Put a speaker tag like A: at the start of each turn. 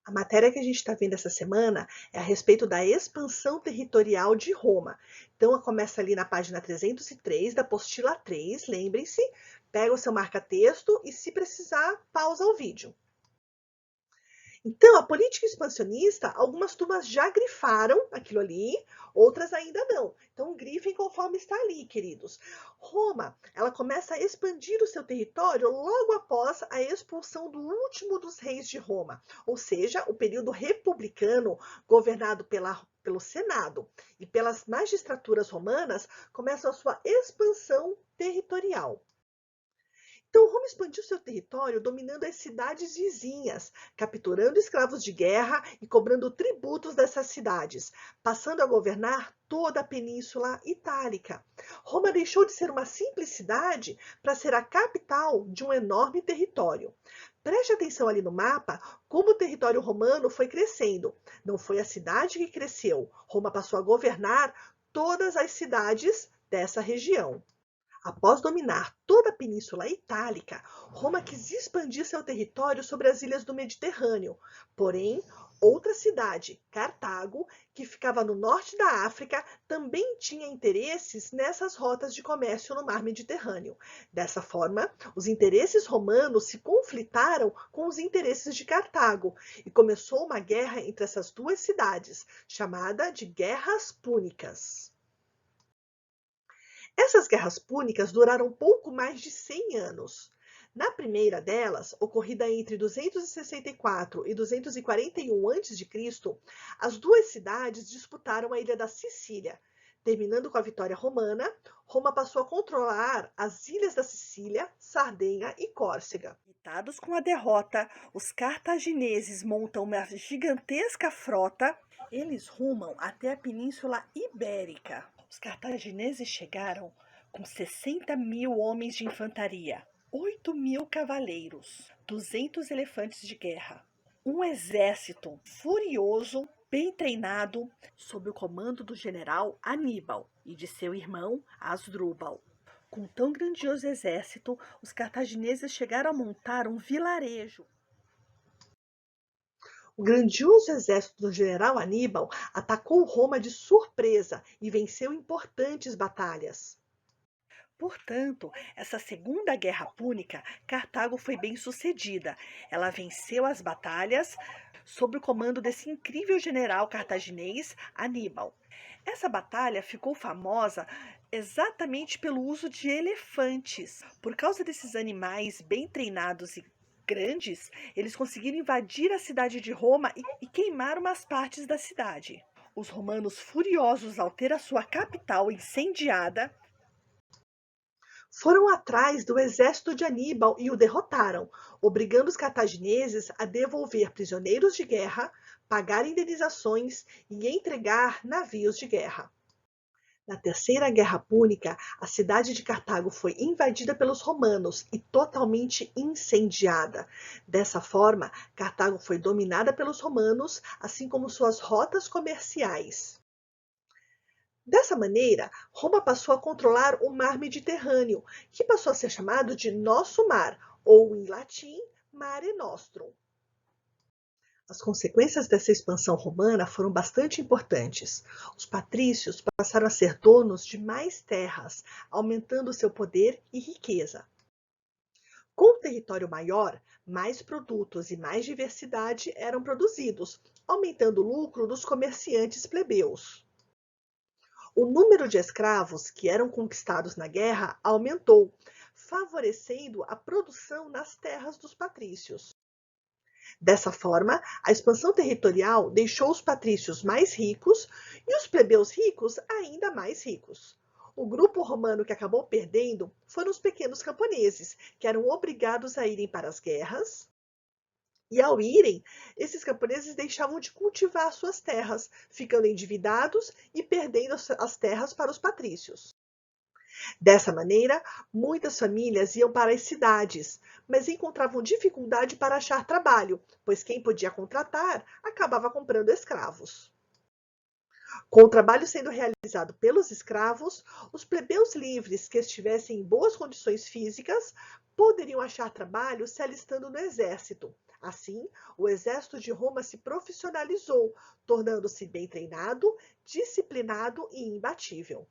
A: A matéria que a gente está vendo essa semana é a respeito da expansão territorial de Roma. Então, ela começa ali na página 303 da apostila 3, lembrem-se, pega o seu marca-texto e, se precisar, pausa o vídeo. Então, a política expansionista, algumas turmas já grifaram aquilo ali, outras ainda não. Então, grifem conforme está ali, queridos. Roma, ela começa a expandir o seu território logo após a expulsão do último dos reis de Roma, ou seja, o período republicano governado pelo Senado e pelas magistraturas romanas, começa a sua expansão territorial. Então, Roma expandiu seu território dominando as cidades vizinhas, capturando escravos de guerra e cobrando tributos dessas cidades, passando a governar toda a Península Itálica. Roma deixou de ser uma simples cidade para ser a capital de um enorme território. Preste atenção ali no mapa como o território romano foi crescendo. Não foi a cidade que cresceu, Roma passou a governar todas as cidades dessa região. Após dominar toda a Península Itálica, Roma quis expandir seu território sobre as ilhas do Mediterrâneo. Porém, outra cidade, Cartago, que ficava no norte da África, também tinha interesses nessas rotas de comércio no mar Mediterrâneo. Dessa forma, os interesses romanos se conflitaram com os interesses de Cartago e começou uma guerra entre essas duas cidades, chamada de Guerras Púnicas. Essas guerras púnicas duraram pouco mais de 100 anos. Na primeira delas, ocorrida entre 264 e 241 a.C., as duas cidades disputaram a ilha da Sicília. Terminando com a vitória romana, Roma passou a controlar as ilhas da Sicília, Sardenha e Córcega. Irritados com a derrota, os cartagineses montam uma gigantesca frota. Eles rumam até a Península Ibérica. Os cartagineses chegaram com 60.000 homens de infantaria, 8.000 cavaleiros, 200 elefantes de guerra, um exército furioso, bem treinado, sob o comando do general Aníbal e de seu irmão Asdrúbal. Com tão grandioso exército, os cartagineses chegaram a montar um vilarejo. O grandioso exército do general Aníbal atacou Roma de surpresa e venceu importantes batalhas. Portanto, essa segunda guerra púnica, Cartago foi bem sucedida. Ela venceu as batalhas sob o comando desse incrível general cartaginês, Aníbal. Essa batalha ficou famosa exatamente pelo uso de elefantes. Por causa desses animais bem treinados e grandes, eles conseguiram invadir a cidade de Roma e queimar umas partes da cidade. Os romanos, furiosos ao ter a sua capital incendiada, foram atrás do exército de Aníbal e o derrotaram, obrigando os cartagineses a devolver prisioneiros de guerra, pagar indenizações e entregar navios de guerra. Na Terceira Guerra Púnica, a cidade de Cartago foi invadida pelos romanos e totalmente incendiada. Dessa forma, Cartago foi dominada pelos romanos, assim como suas rotas comerciais. Dessa maneira, Roma passou a controlar o mar Mediterrâneo, que passou a ser chamado de Nosso Mar, ou em latim, Mare Nostrum. As consequências dessa expansão romana foram bastante importantes. Os patrícios passaram a ser donos de mais terras, aumentando seu poder e riqueza. Com um território maior, mais produtos e mais diversidade eram produzidos, aumentando o lucro dos comerciantes plebeus. O número de escravos que eram conquistados na guerra aumentou, favorecendo a produção nas terras dos patrícios. Dessa forma, a expansão territorial deixou os patrícios mais ricos e os plebeus ricos ainda mais ricos. O grupo romano que acabou perdendo foram os pequenos camponeses, que eram obrigados a irem para as guerras. E ao irem, esses camponeses deixavam de cultivar suas terras, ficando endividados e perdendo as terras para os patrícios. Dessa maneira, muitas famílias iam para as cidades, mas encontravam dificuldade para achar trabalho, pois quem podia contratar acabava comprando escravos. Com o trabalho sendo realizado pelos escravos, os plebeus livres que estivessem em boas condições físicas poderiam achar trabalho se alistando no exército. Assim, o exército de Roma se profissionalizou, tornando-se bem treinado, disciplinado e imbatível.